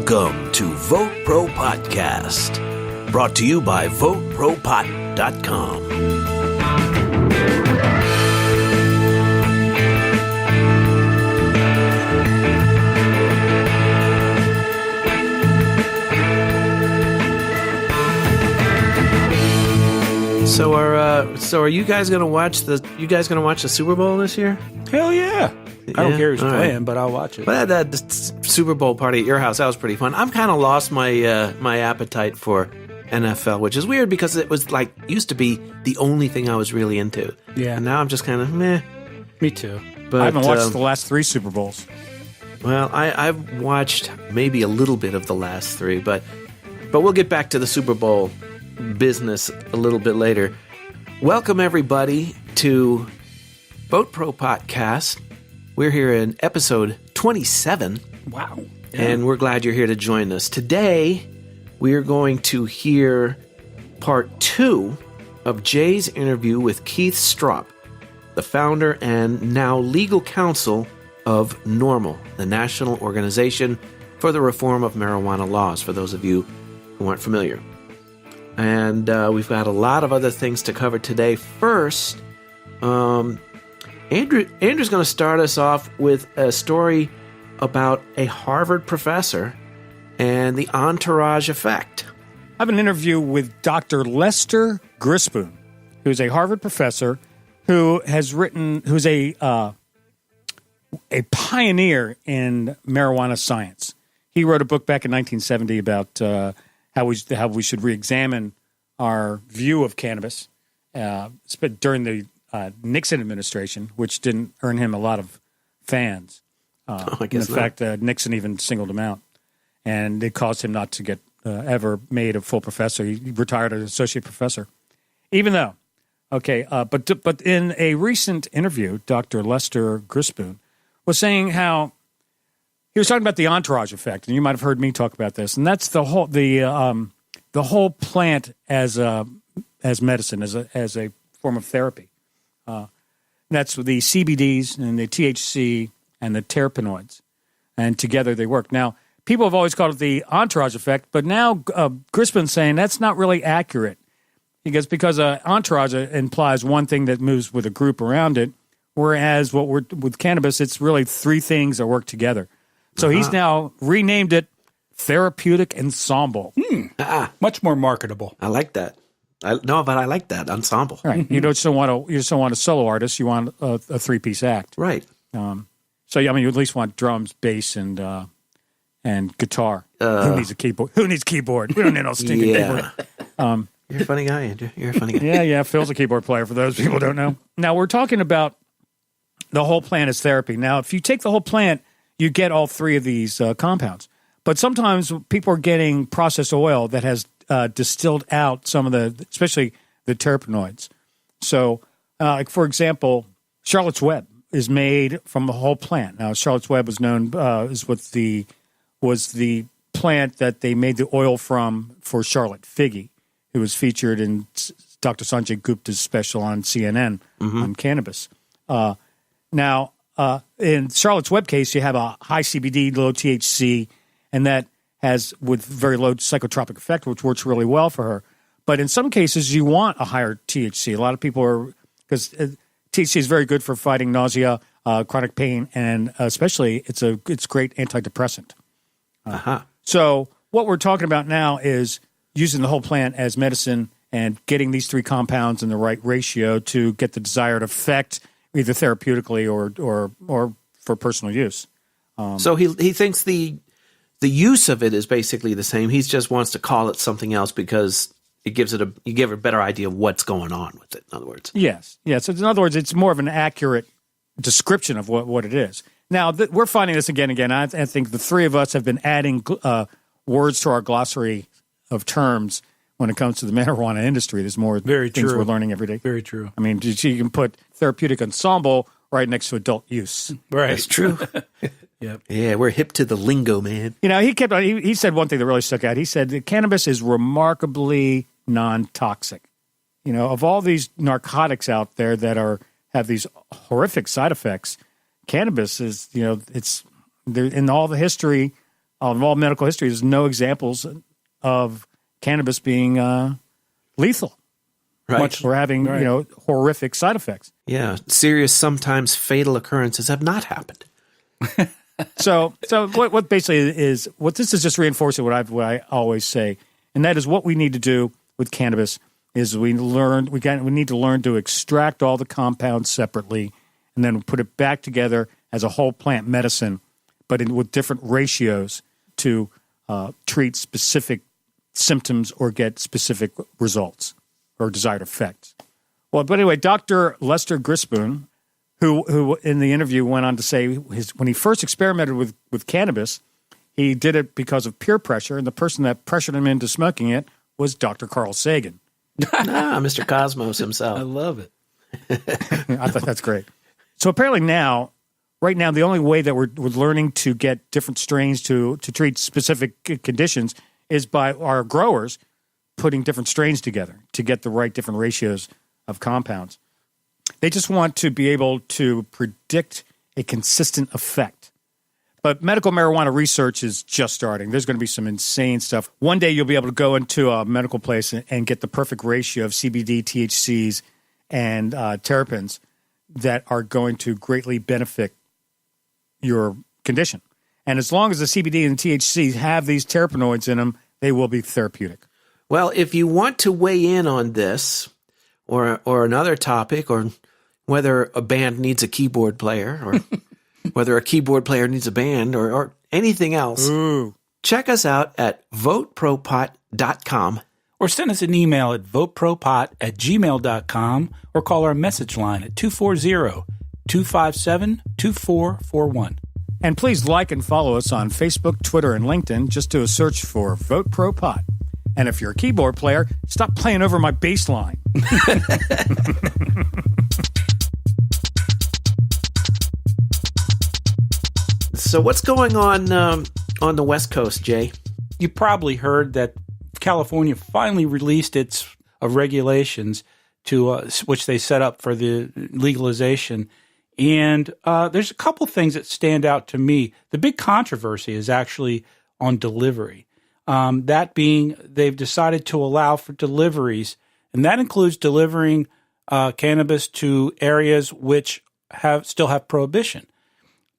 Welcome to VoteProPot-Cast, brought to you by VoteProPot.com. So are you guys gonna watch the Super Bowl this year? Hell yeah. I don't care who's playing, but I'll watch it. Well, that Super Bowl party at your house, that was pretty fun. I've kind of lost my my appetite for NFL, which is weird because it was used to be the only thing I was really into. Yeah. And now I'm just kind of meh. Me too. But I haven't watched the last 3 Super Bowls. Well, I've watched maybe a little bit of the last 3, but we'll get back to the Super Bowl business a little bit later. Welcome everybody to VoteProPot-Cast. We're here in episode 27. Wow. Yeah. And we're glad you're here to join us. Today, we are going to hear part 2 of Jay's interview with Keith Stroup, the founder and now legal counsel of NORML, the National Organization for the Reform of Marijuana Laws, for those of you who aren't familiar. And we've got a lot of other things to cover today. First, Andrew's going to start us off with a story about a Harvard professor and the entourage effect. I have an interview with Dr. Lester Grispoon, who's a Harvard professor who's a pioneer in marijuana science. He wrote a book back in 1970 about how we should re-examine our view of cannabis during the Nixon administration, which didn't earn him a lot of fans. I guess in fact, Nixon even singled him out, and it caused him not to get ever made a full professor. He retired as associate professor, even though. But in a recent interview, Dr. Lester Grispoon was saying how he was talking about the entourage effect, and you might have heard me talk about this, and that's the whole plant as medicine, as a form of therapy. That's the CBDs and the THC and the terpenoids, and together they work. Now, people have always called it the entourage effect, but now Grispoon's saying that's not really accurate. Because entourage implies one thing that moves with a group around it, whereas with cannabis, it's really 3 things that work together. So he's now renamed it Therapeutic Ensemble. Much more marketable. I like that. I like that ensemble. Right. You just don't want a solo artist. You want a 3-piece act. Right. You at least want drums, bass, and guitar. Who needs a keyboard? Who needs keyboard? We don't need no stinking keyboard. You're a funny guy, Andrew. You're a funny guy. Yeah. Phil's a keyboard player, for those people who don't know. Now, we're talking about the whole plant as therapy. Now, if you take the whole plant, you get all 3 of these compounds. But sometimes people are getting processed oil that has distilled out some of especially the terpenoids. So, for example, Charlotte's Web is made from the whole plant. Now, Charlotte's Web was known was the plant that they made the oil from for Charlotte Figge. It was featured in Dr. Sanjay Gupta's special on CNN on cannabis. Now, in Charlotte's Web case, you have a high CBD, low THC, and that has with very low psychotropic effect, which works really well for her. But in some cases, you want a higher THC. A lot of people are, because THC is very good for fighting nausea, chronic pain, and especially it's great antidepressant. So what we're talking about now is using the whole plant as medicine and getting these 3 compounds in the right ratio to get the desired effect, either therapeutically or for personal use. So he thinks the use of it is basically the same. He just wants to call it something else because it gives it you give it a better idea of what's going on with it. In other words, yes. So in other words, it's more of an accurate description of what it is. Now we're finding this again. I think the 3 of us have been adding words to our glossary of terms when it comes to the marijuana industry. There's more things we're learning every day. Very true. I mean, you can put therapeutic ensemble right next to adult use. Right. That's true. Yep. Yeah, we're hip to the lingo, man. He said one thing that really stuck out. He said that cannabis is remarkably non-toxic. Of all these narcotics out there that have these horrific side effects, cannabis is, it's there in all the history of all medical history, there's no examples of cannabis being lethal. Right. Or having, horrific side effects. Yeah. Serious, sometimes fatal occurrences have not happened. So what basically is, what this is just reinforcing what I always say, and that is what we need to do with cannabis is we need to learn to extract all the compounds separately and then put it back together as a whole plant medicine, but with different ratios to treat specific symptoms or get specific results or desired effects. Well, but anyway, Dr. Lester Grispoon, who in the interview went on to say when he first experimented with cannabis, he did it because of peer pressure, and the person that pressured him into smoking it was Dr. Carl Sagan. Mr. Cosmos himself. I love it. I thought that's great. So apparently right now, the only way that we're learning to get different strains to treat specific conditions is by our growers putting different strains together to get the right different ratios of compounds. They just want to be able to predict a consistent effect. But medical marijuana research is just starting. There's going to be some insane stuff. One day you'll be able to go into a medical place and get the perfect ratio of CBD, THCs, and terpenes that are going to greatly benefit your condition. And as long as the CBD and THC have these terpenoids in them, they will be therapeutic. Well, if you want to weigh in on this or another topic, or whether a band needs a keyboard player, or whether a keyboard player needs a band, or anything else, check us out at VoteProPot.com. Or send us an email at VoteProPot@gmail.com, or call our message line at 240-257-2441. And please like and follow us on Facebook, Twitter, and LinkedIn. Just do a search for Vote Pro Pot. And if you're a keyboard player, stop playing over my bass line. So what's going on the West Coast, Jay? You probably heard that California finally released its regulations to which they set up for the legalization. And there's a couple things that stand out to me. The big controversy is actually on delivery. That being, they've decided to allow for deliveries, and that includes delivering cannabis to areas which still have prohibition.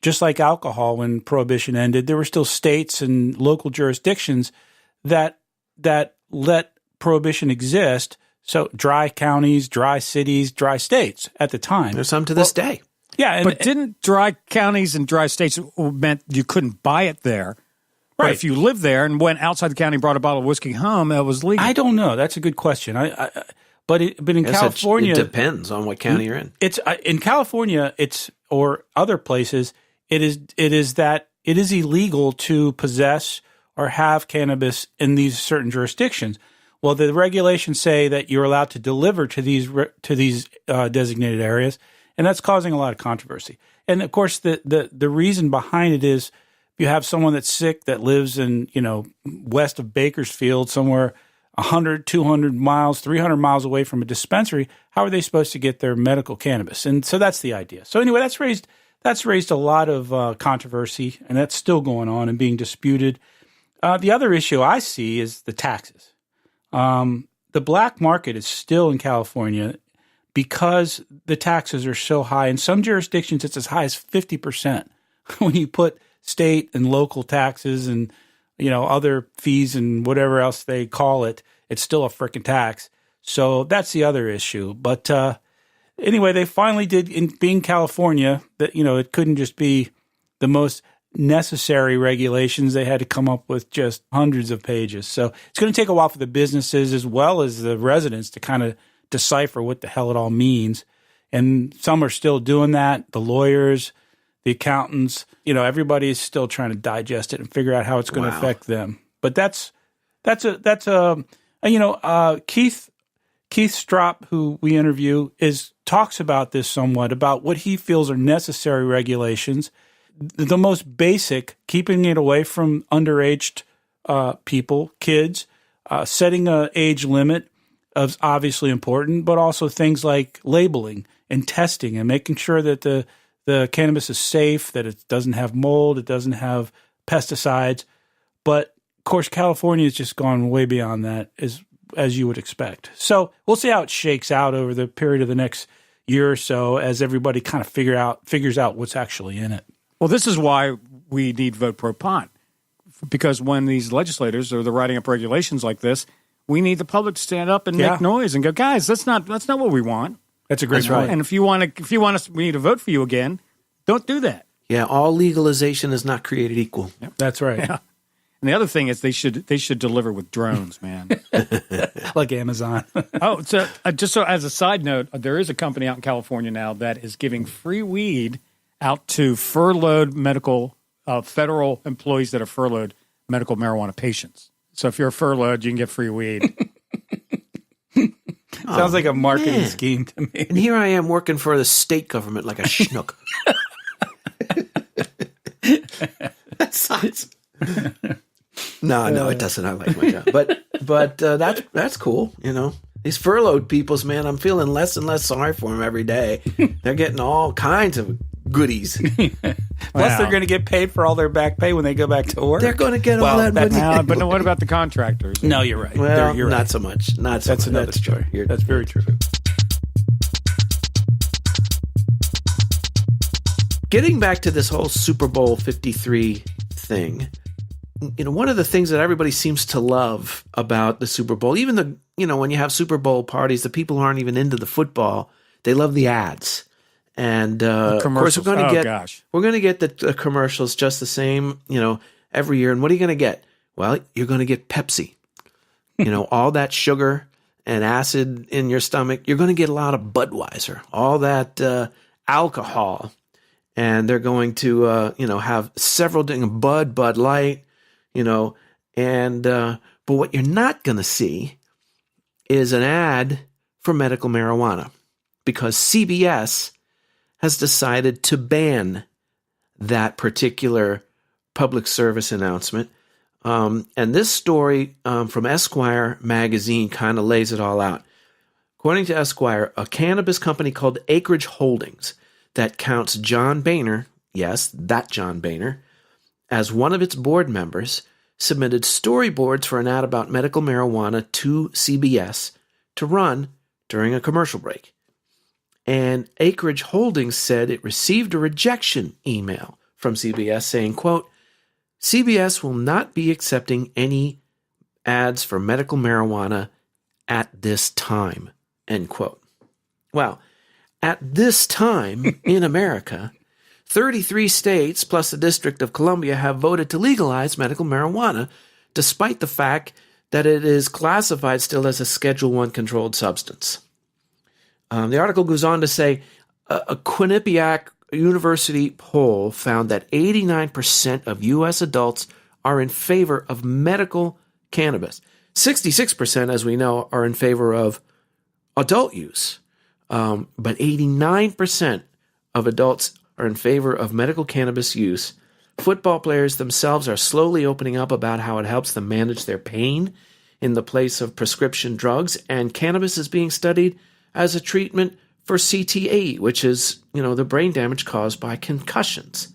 Just like alcohol, when prohibition ended, there were still states and local jurisdictions that let prohibition exist. So dry counties, dry cities, dry states at the time. There's some to this day. Yeah, but didn't dry counties and dry states meant you couldn't buy it there? Right. But if you lived there and went outside the county and brought a bottle of whiskey home, it was legal. I don't know. That's a good question. But in California, it depends on what county you're in. It's in California. Or other places. It is illegal to possess or have cannabis in these certain jurisdictions. Well, the regulations say that you're allowed to deliver to these designated areas, and that's causing a lot of controversy. And of course, the reason behind it is if you have someone that's sick that lives in west of Bakersfield, somewhere 100, 200 miles, 300 miles away from a dispensary, how are they supposed to get their medical cannabis? And so that's the idea. So anyway, that's raised a lot of controversy, and that's still going on and being disputed. The other issue I see is the taxes. The black market is still in California because the taxes are so high. In some jurisdictions, it's as high as 50%. When you put state and local taxes and other fees and whatever else they call it, it's still a frickin' tax. So that's the other issue. But anyway, they finally did, in being California, that it couldn't just be the most necessary regulations. They had to come up with just hundreds of pages. So it's going to take a while for the businesses as well as the residents to kind of decipher what the hell it all means. And some are still doing that. The lawyers, the accountants, everybody's still trying to digest it and figure out how it's going to affect them. But Keith Stroup, who we interview, talks about this somewhat, about what he feels are necessary regulations. The most basic, keeping it away from underage people, kids, setting an age limit is obviously important, but also things like labeling and testing and making sure that the cannabis is safe, that it doesn't have mold, it doesn't have pesticides. But of course, California has just gone way beyond that, as you would expect. So we'll see how it shakes out over the period of the next year or so as everybody kind of figures out what's actually in it. Well, this is why we need Vote Pro Pot, because when these legislators are writing up regulations like this, we need the public to stand up and make noise and go, guys, that's not what we want. That's a great point. Right. And if you want us, we need to vote for you again. Don't do that. Yeah, all legalization is not created equal. Yep. That's right. Yeah. And the other thing is they should deliver with drones, man. Like Amazon. Oh, so just so as a side note, there is a company out in California now that is giving free weed out to furloughed federal employees that are furloughed medical marijuana patients. So if you're furloughed, you can get free weed. Sounds like a marketing scheme to me. And here I am working for the state government like a schnook. That sucks. No, it doesn't. I like my job, but that's cool. You know, these furloughed peoples, man. I'm feeling less and less sorry for them every day. They're getting all kinds of goodies. Plus, they're going to get paid for all their back pay when they go back to work. They're going to get all that money. But what about the contractors? No, you're right. Well, you're not right. so much. Not so That's much. another story. That's very true. Getting back to this whole Super Bowl 53 thing, you know, one of the things that everybody seems to love about the Super Bowl, even when you have Super Bowl parties, the people who aren't even into the football, they love the ads. And of course, we're going to get the commercials just the same, every year. And what are you going to get? Well, you're going to get Pepsi. All that sugar and acid in your stomach. You're going to get a lot of Budweiser, all that alcohol. And they're going to, have several things, Bud Light, but what you're not going to see is an ad for medical marijuana, because CBS has decided to ban that particular public service announcement. And this story from Esquire magazine kind of lays it all out. According to Esquire, a cannabis company called Acreage Holdings that counts John Boehner, yes, that John Boehner, as one of its board members, submitted storyboards for an ad about medical marijuana to CBS to run during a commercial break. And Acreage Holdings said it received a rejection email from CBS saying, quote, CBS will not be accepting any ads for medical marijuana at this time, end quote. Well, at this time in America, 33 states plus the District of Columbia have voted to legalize medical marijuana, despite the fact that it is classified still as a Schedule I controlled substance. The article goes on to say a Quinnipiac University poll found that 89% of U.S. adults are in favor of medical cannabis. 66%, as we know, are in favor of adult use. But 89% of adults are in favor of medical cannabis use. Football players themselves are slowly opening up about how it helps them manage their pain in the place of prescription drugs, and cannabis is being studied as a treatment for CTE, which is, the brain damage caused by concussions.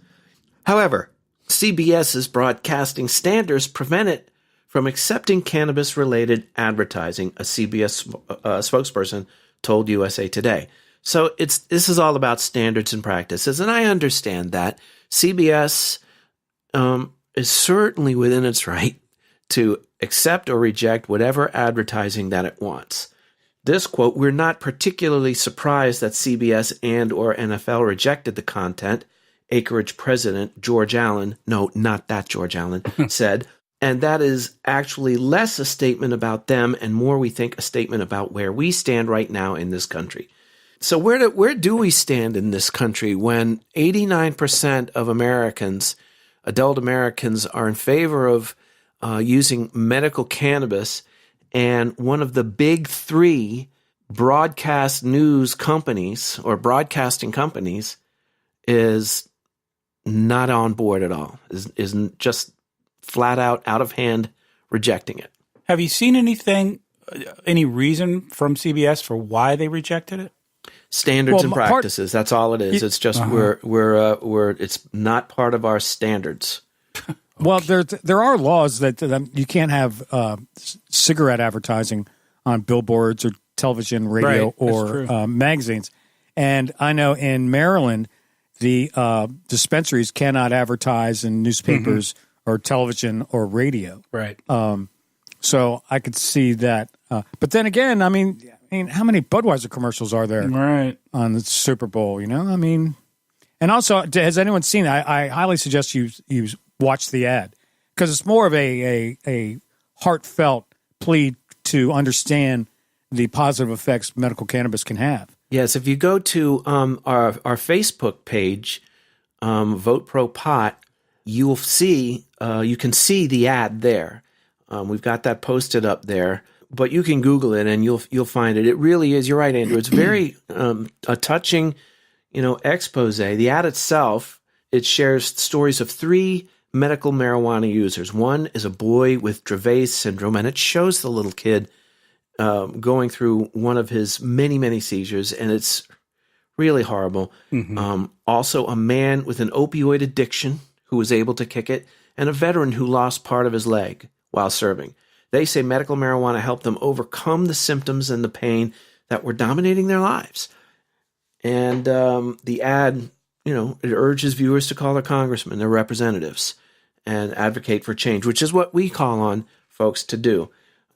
However, CBS's broadcasting standards prevent it from accepting cannabis-related advertising, a CBS spokesperson told USA Today. So this is all about standards and practices, and I understand that. CBS is certainly within its right to accept or reject whatever advertising that it wants. This quote, we're not particularly surprised that CBS and or NFL rejected the content, Acreage president George Allen, no, not that George Allen, said, and that is actually less a statement about them and more, we think, a statement about where we stand right now in this country. So where do we stand in this country when 89% of Americans, adult Americans, are in favor of using medical cannabis, and one of the big three broadcast news companies or broadcasting companies is not on board at all, is just flat out of hand rejecting it. Have you seen any reason from CBS for why they rejected it? Standards and practices. That's all it is. It's just we're it's not part of our standards. Well, there are laws that you can't have cigarette advertising on billboards or television, radio, or magazines. And I know in Maryland, the dispensaries cannot advertise in newspapers or television or radio. Right. So I could see that. But then again, I mean, how many Budweiser commercials are there on the Super Bowl? You know, I mean, and also, has anyone seen? I highly suggest you watch the ad because it's more of a heartfelt plea to understand the positive effects medical cannabis can have. Yes, if you go to our Facebook page, Vote Pro Pot, you'll see you can see the ad there. We've got that posted up there, but you can Google it and you'll find it. It really is. You're right, Andrew. It's very a touching, expose. The ad itself, it shares stories of 3 medical marijuana users. One is a boy with Dravet syndrome, and it shows the little kid going through one of his many, many seizures, and it's really horrible. Also, a man with an opioid addiction who was able to kick it, and a veteran who lost part of his leg while serving. They say medical marijuana helped them overcome the symptoms and the pain that were dominating their lives. And the ad, it urges viewers to call their congressmen, their representatives, and advocate for change, which is what we call on folks to do.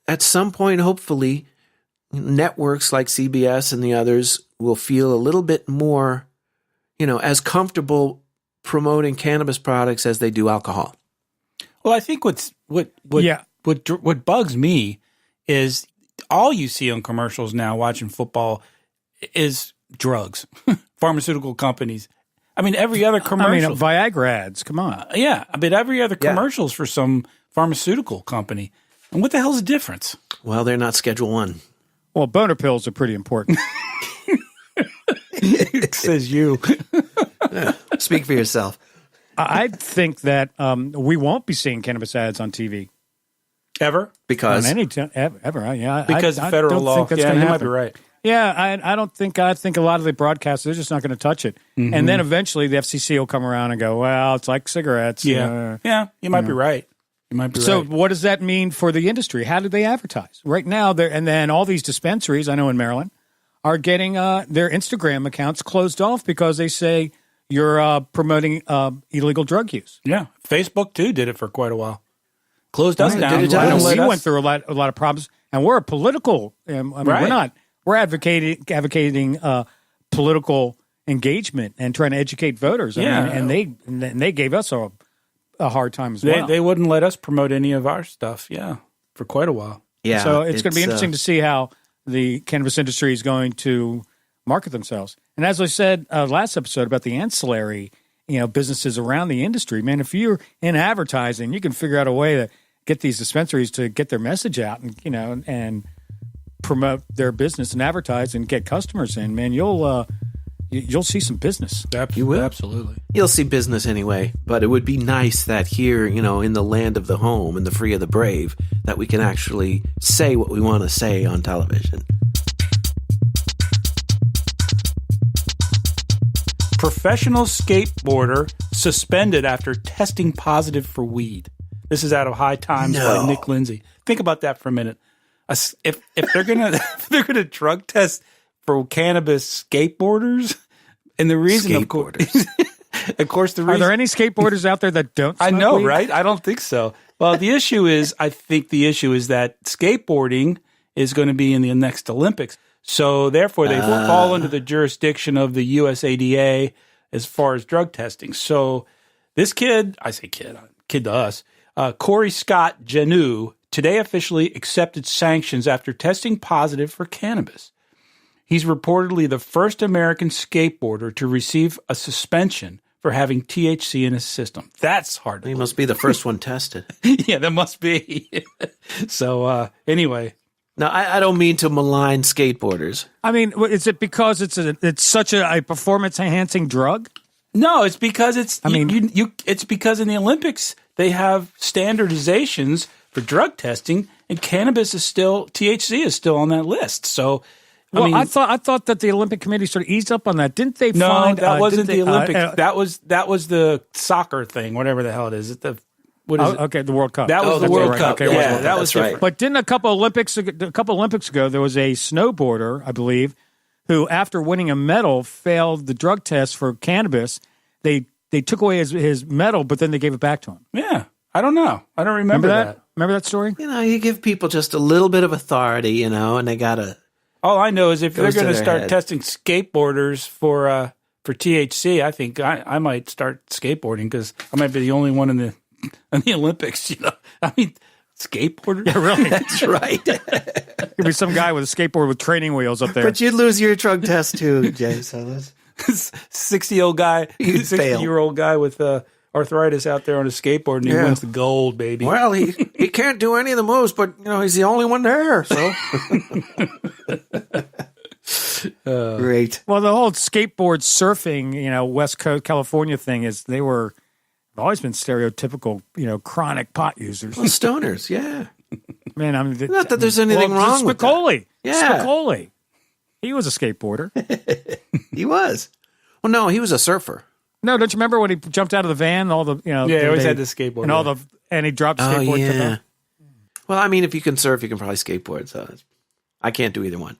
At some point, hopefully, networks like CBS and the others will feel a little bit more, as comfortable promoting cannabis products as they do alcohol. Well, I think what bugs me is all you see on commercials now watching football is drugs, pharmaceutical companies. I mean, every other commercial. Viagra ads, come on. Every other commercial's for some pharmaceutical company. And what the hell's the difference? Well, they're not Schedule 1. Well, boner pills are pretty important. Says you. Speak for yourself. I think that we won't be seeing cannabis ads on TV. Ever? Because? Ever, yeah. Because of federal law. Think that's gonna you happen. might be right. Yeah, I think a lot of the broadcasters are just not going to touch it. And then eventually the FCC will come around and go, well, it's like cigarettes. Yeah, you might be right. So what does that mean for the industry? How do they advertise? Right now, and then all these dispensaries, I know in Maryland, are getting their Instagram accounts closed off because they say you're promoting illegal drug use. Yeah, Facebook, too, did it for quite a while. Closed us down. We went through a lot of problems, and we're a political. We're advocating political engagement and trying to educate voters. And they gave us a hard time as well. They wouldn't let us promote any of our stuff. Yeah, for quite a while. Yeah, so it's going to be interesting to see how the cannabis industry is going to market themselves. And as I said last episode about the ancillary, businesses around the industry, man, if you're in advertising, you can figure out a way to get these dispensaries to get their message out and and promote their business and advertise and get customers in. Man, you'll see some business. You will. Absolutely. You'll see business anyway, but it would be nice that here, in the land of the home and the free of the brave, that we can actually say what we want to say on television. Professional skateboarder suspended after testing positive for weed. This is out of High Times by Nick Lindsay. Think about that for a minute. If they're gonna drug test for cannabis skateboarders, and the reason of course the reason, are there any skateboarders out there that don't? I know, weed? Right? I don't think so. Well, I think the issue is that skateboarding is going to be in the next Olympics. So therefore, they fall under the jurisdiction of the USADA as far as drug testing. So this kid, I say kid to us, Corey Scott Janu, today officially accepted sanctions after testing positive for cannabis. He's reportedly the first American skateboarder to receive a suspension for having THC in his system. That's hard to believe. He must be the first one tested. Yeah, that must be. So anyway. Now, I don't mean to malign skateboarders. I mean, is it because it's such a performance-enhancing drug? No, it's because it's because in the Olympics they have standardizations for drug testing, and THC is still on that list. So, I thought that the Olympic Committee sort of eased up on that. Didn't they? No, that wasn't the Olympics. That was the soccer thing, whatever the hell it is. what is it? Okay, the World Cup. That was the that's World right. Cup. Okay, Yeah, right. that was That's right. different. But didn't a couple Olympics ago, there was a snowboarder, I believe, who after winning a medal failed the drug test for cannabis. They took away his medal, but then they gave it back to him. Yeah, I don't know. I don't remember that. Remember that story? You give people just a little bit of authority, and they gotta. All I know is if they're Goes to going to their start head. testing skateboarders for THC, I think I might start skateboarding because I might be the only one in the Olympics. I mean, skateboarders. Yeah, really. That's right. Could be some guy with a skateboard with training wheels up there. But you'd lose your drug test too, Jay. So that's 60-year-old guy, You'd fail. 60-year-old guy with arthritis out there on a skateboard, and he Yeah. wins the gold, baby. well, he can't do any of the moves, but he's the only one there. So great. Well, the whole skateboard surfing, West Coast California thing they've always been stereotypical, chronic pot users. Well, stoners, yeah. Man, I mean, Not that there's anything wrong with that. Spicoli. Yeah. Spicoli. He was a skateboarder. He was. Well, no, he was a surfer. No, don't you remember when he jumped out of the van? All the Yeah, he always had the skateboard. and and he dropped the Oh, skateboard. and took yeah. off. Well, I mean, if you can surf, you can probably skateboard. So I can't do either one.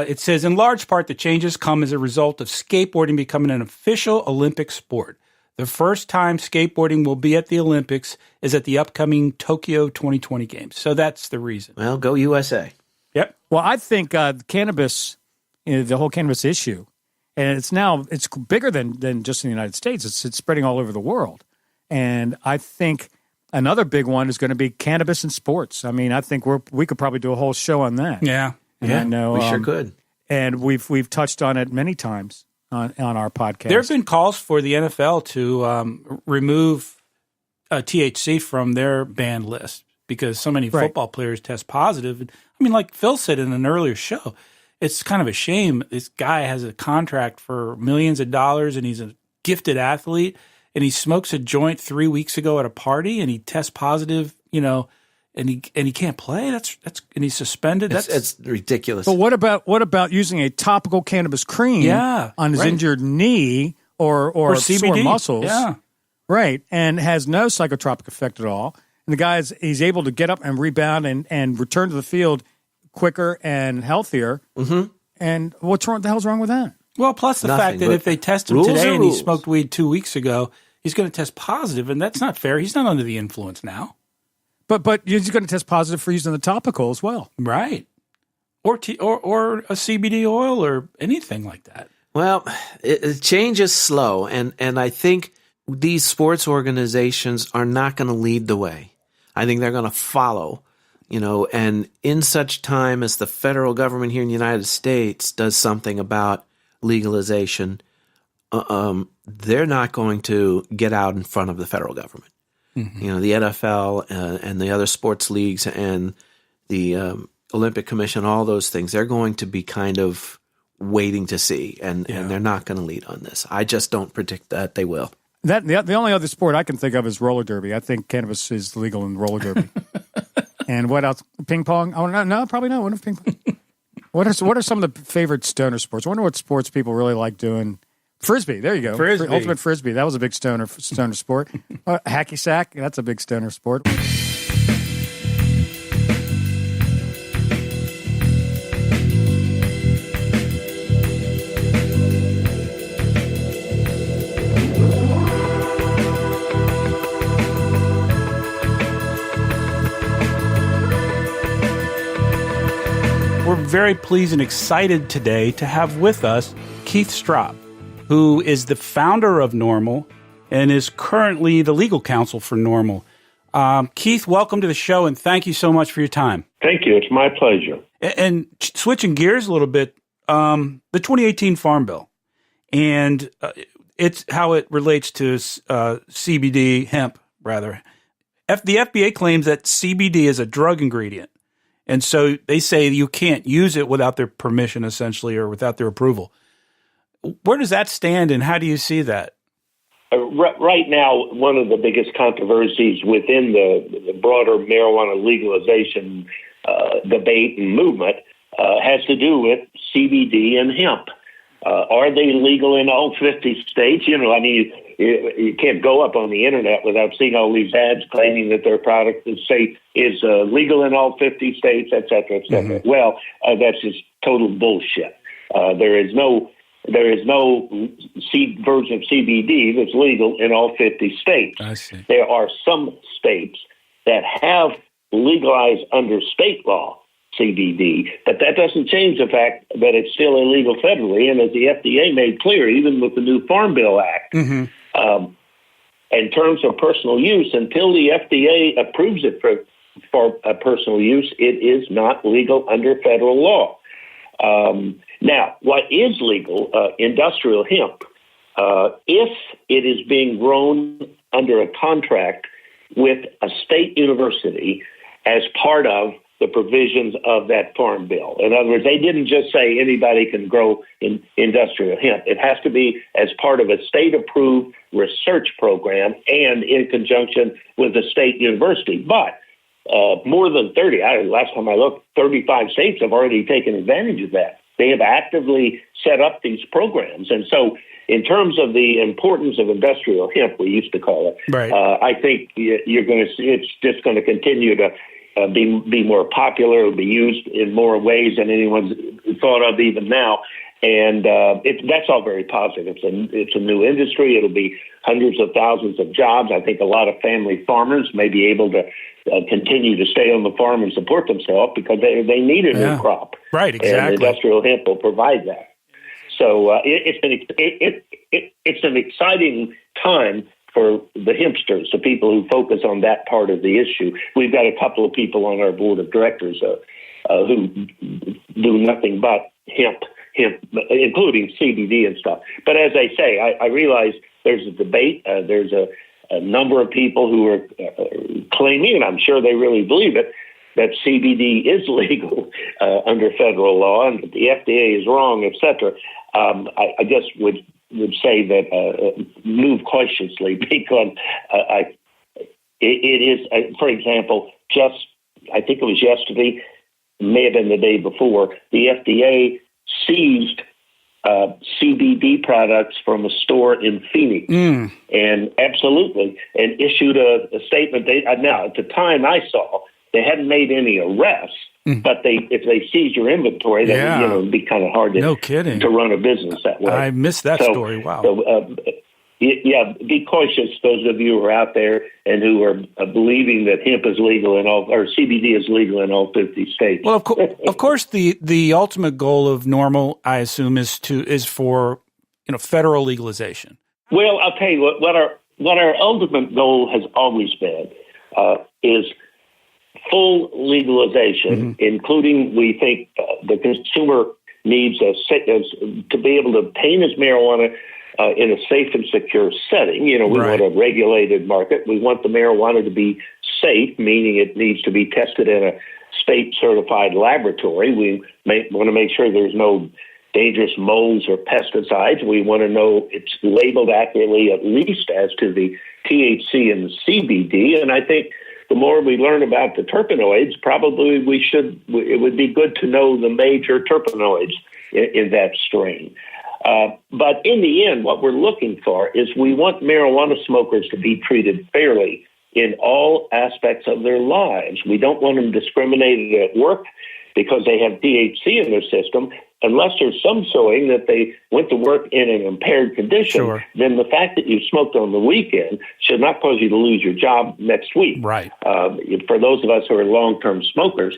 It says, in large part, the changes come as a result of skateboarding becoming an official Olympic sport. The first time skateboarding will be at the Olympics is at the upcoming Tokyo 2020 Games. So that's the reason. Well, go USA. Yep. Well, I think cannabis, the whole cannabis issue, and it's bigger than just in the United States. It's spreading all over the world. And I think another big one is going to be cannabis in sports. I mean, I think we could probably do a whole show on that. Yeah. And I know, we sure could. And we've touched on it many times on our podcast. There have been calls for the NFL to remove THC from their banned list because so many football players test positive. I mean, like Phil said in an earlier show, it's kind of a shame. This guy has a contract for millions of dollars, and he's a gifted athlete, and he smokes a joint 3 weeks ago at a party, and he tests positive, and he can't play. And he's suspended. It's ridiculous. But what about using a topical cannabis cream on his injured knee or CBD. sore muscles? Yeah. Right, and has no psychotropic effect at all. And the he's able to get up and rebound and return to the field quicker and healthier. Mm-hmm. And the hell's wrong with that? Well, plus the fact that if they test him today and he smoked weed 2 weeks ago, he's going to test positive, and that's not fair. He's not under the influence now. But he's going to test positive for using the topical as well. Right. Or a CBD oil or anything like that. Well, change is slow, and I think these sports organizations are not going to lead the way. I think they're going to follow, and in such time as the federal government here in the United States does something about legalization, they're not going to get out in front of the federal government. Mm-hmm. The NFL and the other sports leagues and the Olympic Commission, all those things, they're going to be kind of waiting to see, and they're not going to lead on this. I just don't predict that they will. The only other sport I can think of is roller derby. I think cannabis is legal in roller derby. And what else? Ping pong? Oh no, probably not. What if ping pong? What are some of the favorite stoner sports? I wonder what sports people really like doing. Frisbee. There you go. Frisbee. Ultimate frisbee. That was a big stoner sport. Hacky sack. That's a big stoner sport. We're very pleased and excited today to have with us Keith Stroup, who is the founder of NORML and is currently the legal counsel for NORML. Keith, welcome to the show, and thank you so much for your time. Thank you. It's my pleasure. And switching gears a little bit, the 2018 Farm Bill, and it's how it relates to CBD, hemp, rather. The FDA claims that CBD is a drug ingredient. And so they say you can't use it without their permission, essentially, or without their approval. Where does that stand, and how do you see that? Right now, one of the biggest controversies within the broader marijuana legalization debate and movement has to do with CBD and hemp. Are they legal in all 50 states? I mean, you can't go up on the internet without seeing all these ads claiming that their product is legal in all 50 states, et cetera, et cetera. Mm-hmm. Well, that's just total bullshit. There is no version of CBD that's legal in all 50 states. I see. There are some states that have legalized under state law CBD, but that doesn't change the fact that it's still illegal federally. And as the FDA made clear, even with the new Farm Bill Act, mm-hmm. In terms of personal use, until the FDA approves it for personal use, it is not legal under federal law. Now, what is legal, industrial hemp, if it is being grown under a contract with a state university as part of the provisions of that farm bill. In other words, they didn't just say anybody can grow industrial hemp. It has to be as part of a state-approved research program and in conjunction with a state university. But more than 30, last time I looked, 35 states have already taken advantage of that. They have actively set up these programs. And so in terms of the importance of industrial hemp, we used to call it, right. I think you're going to see it's just going to continue to be more popular. It'll be used in more ways than anyone's thought of even now. And that's all very positive. It's a new industry. It'll be hundreds of thousands of jobs. I think a lot of family farmers may be able to continue to stay on the farm and support themselves because they need a new crop. Right, exactly. And industrial hemp will provide that. So it's an exciting time for the hempsters, the people who focus on that part of the issue. We've got a couple of people on our board of directors who do nothing but hemp, including CBD and stuff. But as I say, I realize there's a debate. There's a number of people who are claiming, and I'm sure they really believe it, that CBD is legal under federal law and that the FDA is wrong, et cetera. I just would say that move cautiously because it is, for example, I think it was yesterday, may have been the day before, the FDA seized CBD products from a store in Phoenix, and absolutely, and issued a statement. Now, at the time I saw, they hadn't made any arrests, but if they seize your inventory, then it'd be kind of hard to run a business that way. I missed that story. Wow. So, be cautious, those of you who are out there and who are believing that hemp is legal or CBD is legal in all 50 states. Well, of course, the ultimate goal of NORML, I assume, is for federal legalization. Well, I'll tell you what our ultimate goal has always been is full legalization, including, we think, the consumer needs to be able to obtain his marijuana in a safe and secure setting. We want a regulated market. We want the marijuana to be safe, meaning it needs to be tested in a state-certified laboratory. We want to make sure there's no dangerous molds or pesticides. We want to know it's labeled accurately, at least as to the THC and the CBD. And I think the more we learn about the terpenoids, probably it would be good to know the major terpenoids in that strain. But in the end, what we're looking for is we want marijuana smokers to be treated fairly in all aspects of their lives. We don't want them discriminated at work because they have THC in their system, unless there's some showing that they went to work in an impaired condition. Sure. Then the fact that you smoked on the weekend should not cause you to lose your job next week. Right. For those of us who are long-term smokers,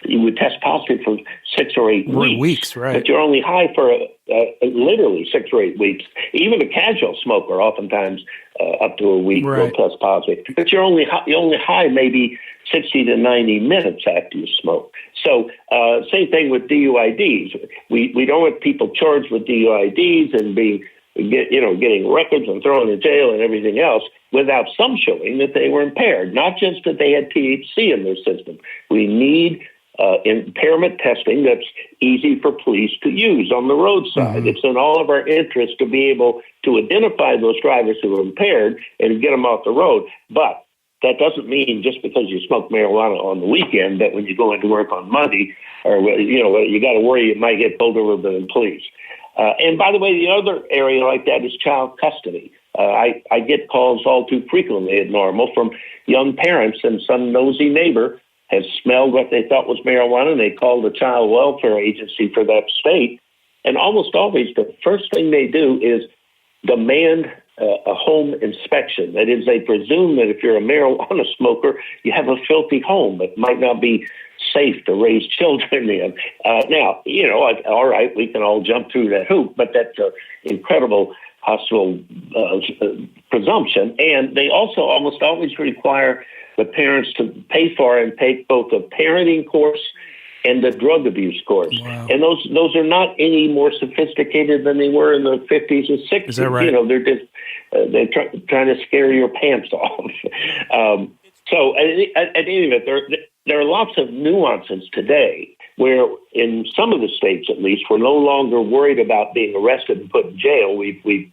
you would test positive for 6 or 8 weeks. Right. But you're only high for literally 6 or 8 weeks. Even a casual smoker, oftentimes up to a week, will test positive. But you're only high maybe 60 to 90 minutes after you smoke. So same thing with DUIDs. We don't want people charged with DUIDs and getting records and thrown in jail and everything else without some showing that they were impaired, not just that they had THC in their system. We need impairment testing that's easy for police to use on the roadside. It's in all of our interest to be able to identify those drivers who are impaired and get them off the road. But that doesn't mean just because you smoke marijuana on the weekend that when you go into work on Monday, or you got to worry you might get pulled over by the police. And by the way, the other area like that is child custody. I get calls all too frequently at NORML from young parents, and some nosy neighbor has smelled what they thought was marijuana, and they called the child welfare agency for that state. And almost always the first thing they do is demand a home inspection. That is, they presume that if you're a marijuana smoker, you have a filthy home that might not be safe to raise children in. Now, all right, we can all jump through that hoop, but that's an incredible hostile presumption. And they also almost always require the parents to pay for and take both a parenting course and the drug abuse course. Wow. And those are not any more sophisticated than they were in the 50s and 60s. Is that right? They're just trying to scare your pants off. So at any event, there are lots of nuances today where in some of the states, at least, we're no longer worried about being arrested and put in jail. We've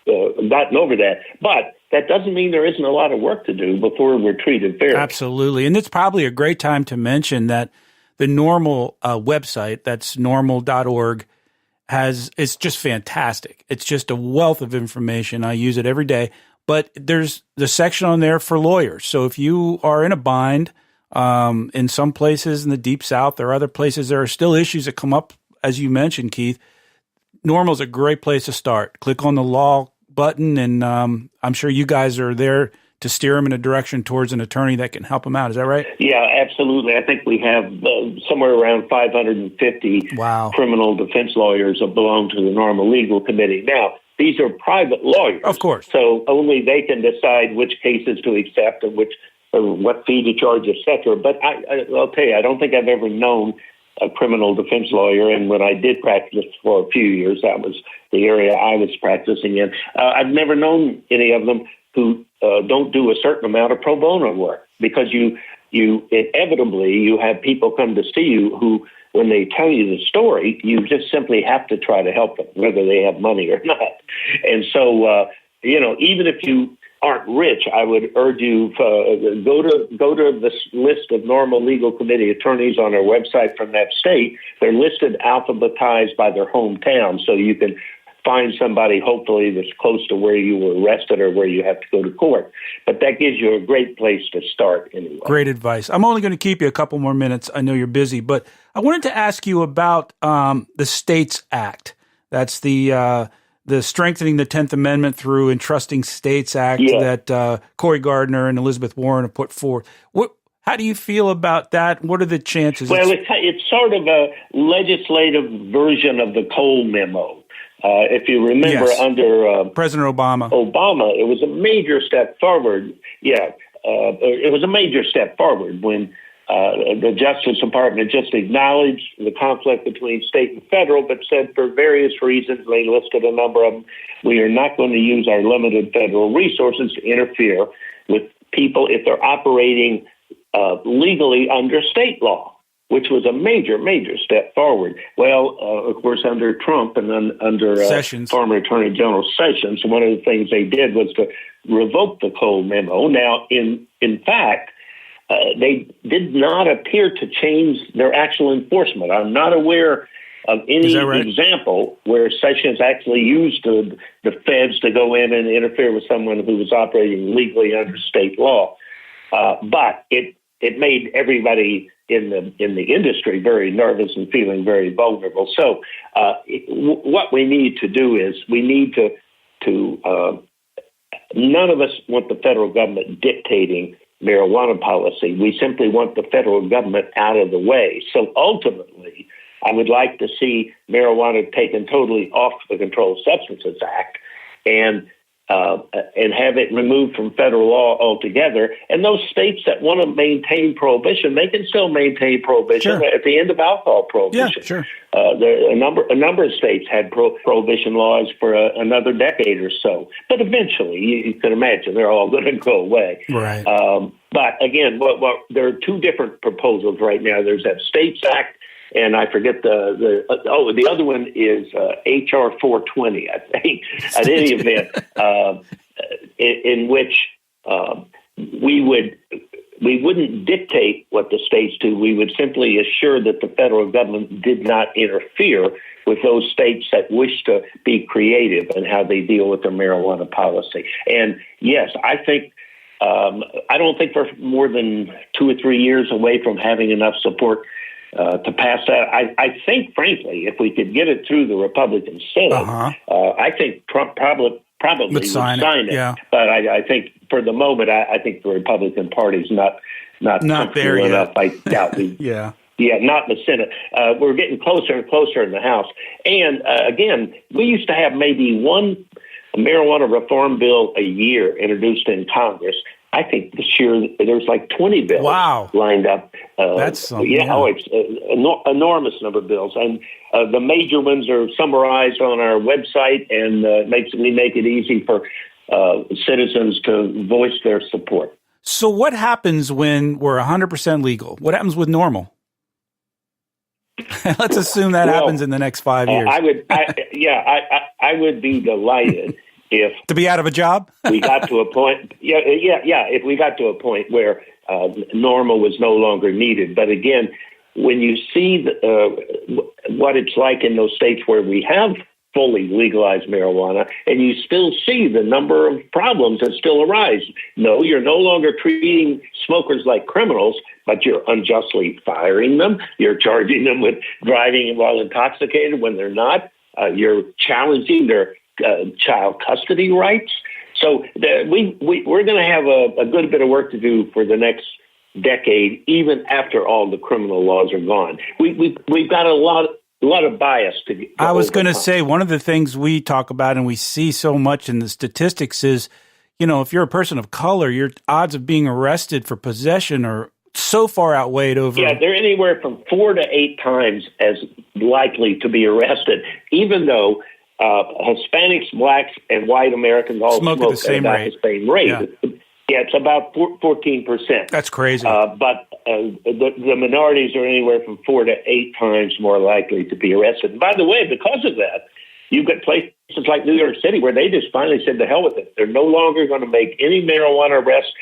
gotten over that. But that doesn't mean there isn't a lot of work to do before we're treated fairly. Absolutely. And it's probably a great time to mention that the NORML website, that's normal.org, it's just fantastic. It's just a wealth of information. I use it every day. But there's the section on there for lawyers. So if you are in a bind, in some places in the Deep South, there are other places, there are still issues that come up, as you mentioned, Keith. NORML is a great place to start. Click on the law button, and I'm sure you guys are there to steer them in a direction towards an attorney that can help them out. Is that right? Yeah, absolutely. I think we have somewhere around 550 criminal defense lawyers that belong to the NORML Legal Committee. Now, these are private lawyers. Of course. So only they can decide which cases to accept and what fee to charge, et cetera. But I'll tell you, I don't think I've ever known a criminal defense lawyer. And when I did practice for a few years, that was the area I was practicing in. I've never known any of them who don't do a certain amount of pro bono work, because you inevitably you have people come to see you who, when they tell you the story, you just simply have to try to help them, whether they have money or not. And so, even if you aren't rich, I would urge you go to this list of NORML Legal Committee attorneys on our website from that state. They're listed alphabetized by their hometown, so you can find somebody, hopefully, that's close to where you were arrested or where you have to go to court. But that gives you a great place to start anyway. Great advice. I'm only going to keep you a couple more minutes. I know you're busy, but I wanted to ask you about the States Act. That's the Strengthening the 10th Amendment through Entrusting States Act that Cory Gardner and Elizabeth Warren have put forth. How do you feel about that? What are the chances? Well, it's sort of a legislative version of the Cole Memo. If you remember, under President Obama, it was a major step forward. It was a major step forward when the Justice Department just acknowledged the conflict between state and federal, but said for various reasons, they listed a number of them, we are not going to use our limited federal resources to interfere with people if they're operating legally under state law, which was a major, major step forward. Well, of course, under Trump and then under former Attorney General Sessions, one of the things they did was to revoke the Cole Memo. Now, in fact, they did not appear to change their actual enforcement. I'm not aware of any example where Sessions actually used the feds to go in and interfere with someone who was operating legally under state law. But it made everybody in the industry very nervous and feeling very vulnerable. So what we need to do is we need to none of us want the federal government dictating marijuana policy. We simply want the federal government out of the way. So ultimately, I would like to see marijuana taken totally off the Controlled Substances Act and have it removed from federal law altogether. And those states that want to maintain prohibition, they can still maintain prohibition at the end of alcohol prohibition. Yeah, sure. A number of states had prohibition laws for another decade or so. But eventually, you can imagine, they're all going to go away. Right. But again, there are two different proposals right now. There's that States Act, and I forget the other one is HR 420, I think, at any event, in which we would we wouldn't dictate what the states do. We would simply assure that the federal government did not interfere with those states that wish to be creative in how they deal with their marijuana policy. And yes, I think I don't think we're more than 2 or 3 years away from having enough support to pass that. I think, frankly, if we could get it through the Republican Senate, I think Trump probably would sign it. Yeah. But I think for the moment, I think the Republican Party's not there yet. enough. I doubt we. Yeah, not in the Senate. We're getting closer and closer in the House. And again, we used to have maybe one marijuana reform bill a year introduced in Congress. I think this year there's like 20 bills lined up. That's something. It's enormous number of bills. And the major ones are summarized on our website, and we make it easy for citizens to voice their support. So what happens when we're 100% legal? What happens with NORML? Let's assume that happens in the next 5 years. I would be delighted if to be out of a job. we got to a point. If we got to a point where NORML was no longer needed. But again, when you see what it's like in those states where we have fully legalized marijuana, and you still see the number of problems that still arise. No, you're no longer treating smokers like criminals, but you're unjustly firing them. You're charging them with driving while intoxicated when they're not. You're challenging their child custody rights. So we're going to have a good bit of work to do for the next decade, even after all the criminal laws are gone. We've got a lot of bias to I was going to say, one of the things we talk about and we see so much in the statistics is, if you're a person of color, your odds of being arrested for possession are so far outweighed over. Yeah, they're anywhere from 4 to 8 times as likely to be arrested, even though Hispanics, blacks, and white Americans all smoke at the same rate. Yeah, it's about 14%. That's crazy. But the minorities are anywhere from 4 to 8 times more likely to be arrested. And by the way, because of that, you've got places like New York City where they just finally said, to hell with it. They're no longer going to make any marijuana arrests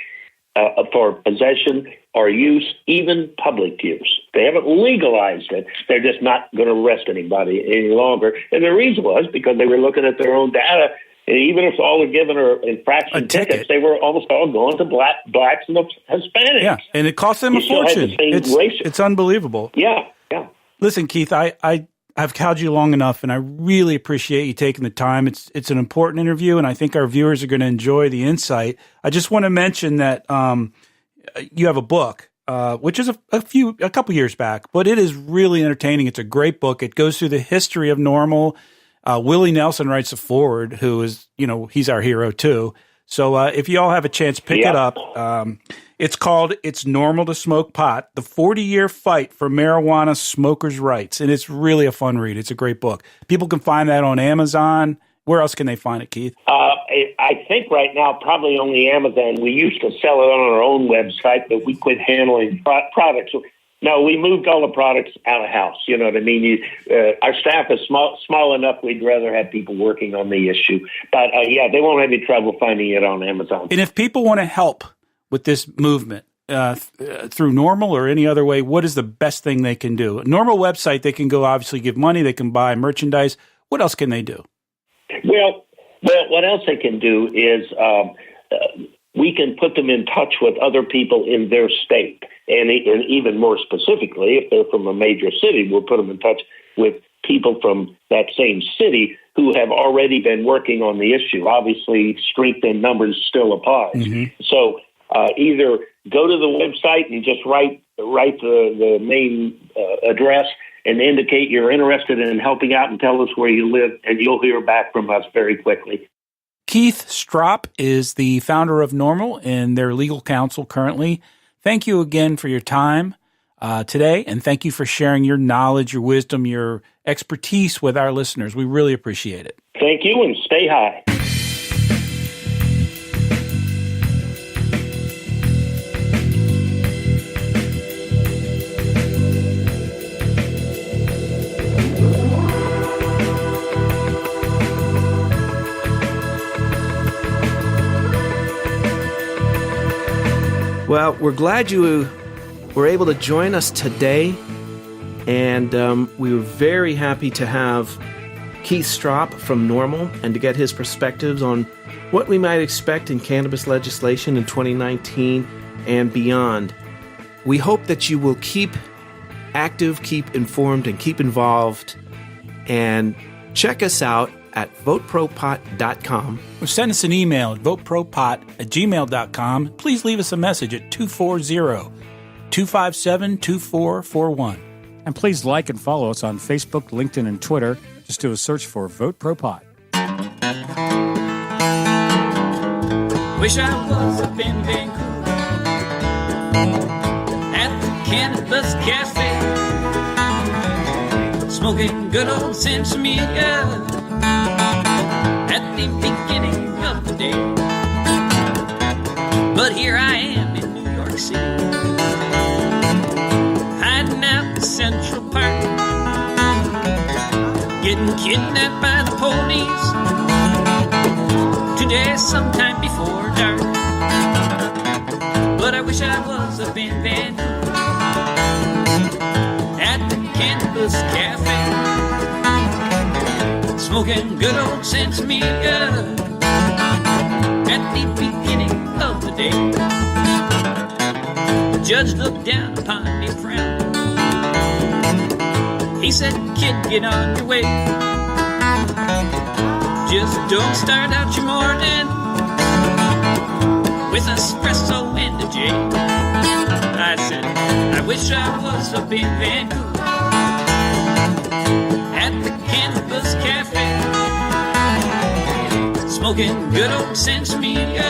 for possession or use, even public use. They haven't legalized it. They're just not going to arrest anybody any longer. And the reason was because they were looking at their own data. And even if all were given infraction tickets, they were almost all going to blacks and Hispanics. Yeah, and it cost them a fortune. It's unbelievable. Yeah. Listen, Keith, I've cowed you long enough, and I really appreciate you taking the time. It's an important interview, and I think our viewers are going to enjoy the insight. I just want to mention that you have a book, which is a couple years back, but it is really entertaining. It's a great book. It goes through the history of NORML. Willie Nelson writes a foreword, who is, he's our hero too. So if you all have a chance, pick it up. It's called It's Normal to Smoke Pot, the 40-Year Fight for Marijuana Smokers' Rights. And it's really a fun read. It's a great book. People can find that on Amazon. Where else can they find it, Keith? I think right now probably only Amazon. We used to sell it on our own website, but we quit handling products. No, we moved all the products out of house. You know what I mean? Our staff is small enough. We'd rather have people working on the issue. But they won't have any trouble finding it on Amazon. And if people want to help with this movement through NORML or any other way, what is the best thing they can do? NORML website, they can go obviously give money. They can buy merchandise. What else can they do? Well, what else they can do is we can put them in touch with other people in their state. And even more specifically, if they're from a major city, we'll put them in touch with people from that same city who have already been working on the issue. Obviously, strength in numbers still applies. Mm-hmm. So either go to the website and just write the main address and indicate you're interested in helping out and tell us where you live, and you'll hear back from us very quickly. Keith Stroup is the founder of NORML and their legal counsel currently. Thank you again for your time today, and thank you for sharing your knowledge, your wisdom, your expertise with our listeners. We really appreciate it. Thank you, and stay high. Well, we're glad you were able to join us today, and we were very happy to have Keith Stroup from NORML and to get his perspectives on what we might expect in cannabis legislation in 2019 and beyond. We hope that you will keep active, keep informed, and keep involved, and check us out at VoteProPot.com. Or send us an email at VoteProPot@gmail.com. Please leave us a message at 240-257-2441. And please like and follow us on Facebook, LinkedIn, and Twitter. Just do a search for VoteProPot. Wish I was up in Vancouver at the Cannabis Cafe, smoking good old Sensimilla at the beginning of the day. But here I am in New York City, hiding out in Central Park, getting kidnapped by the police today sometime before dark. But I wish I was up in Vancouver at the Cannabis Cafe, smoking good old Sensimilla at the beginning of the day. The judge looked down upon me, frowned. He said, "Kid, get on your way. Just don't start out your morning with espresso and a J." I said, "I wish I was up in Vancouver at the Cannabis Cafe, smoking good old Sensimilla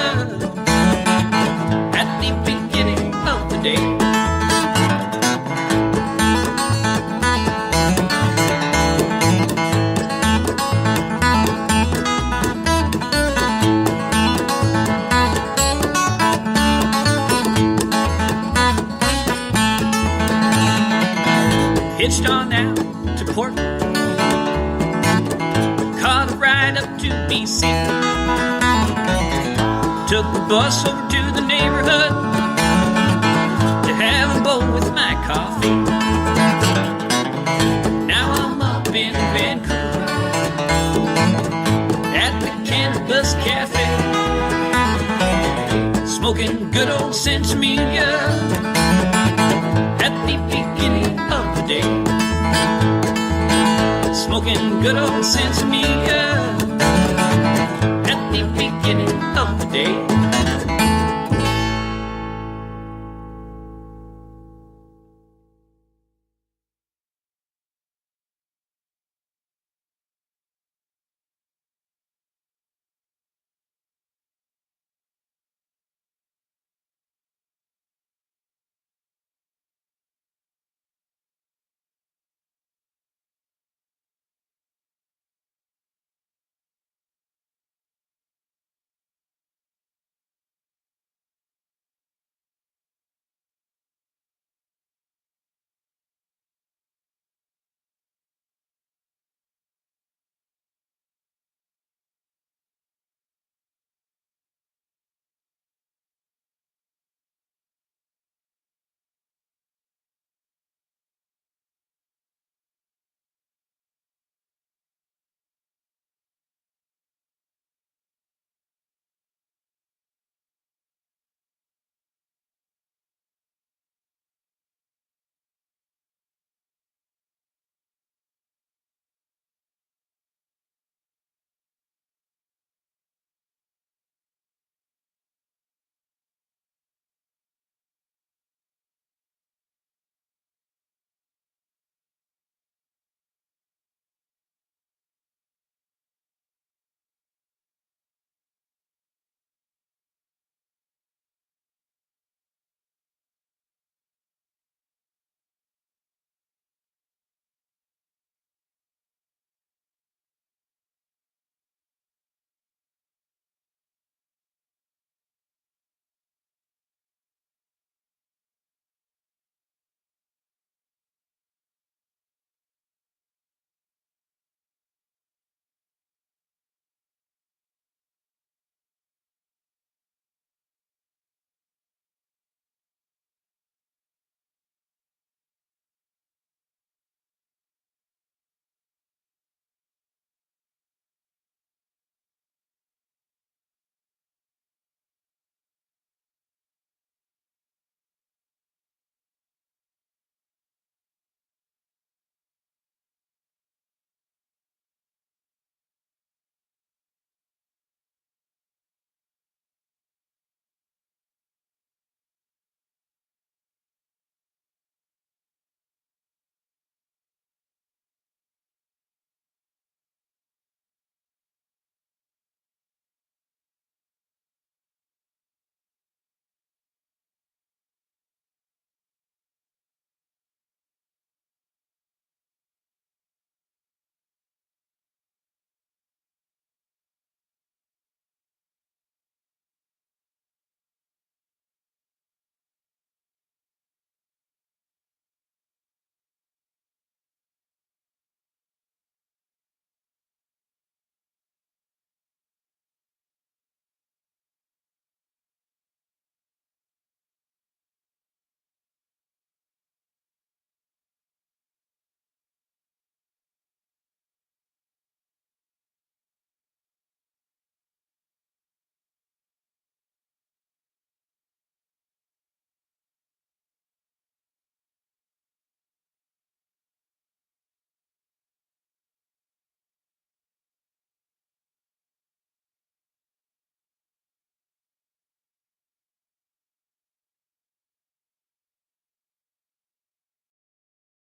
at the beginning of the day." Hitched on out to Portland, caught a ride up to BC, took the bus over to the neighborhood to have a bowl with my coffee. Now I'm up in Vancouver at the Cannabis Cafe, smoking good old Sensimilla at the beginning of the day. Smoking good old Sensimilla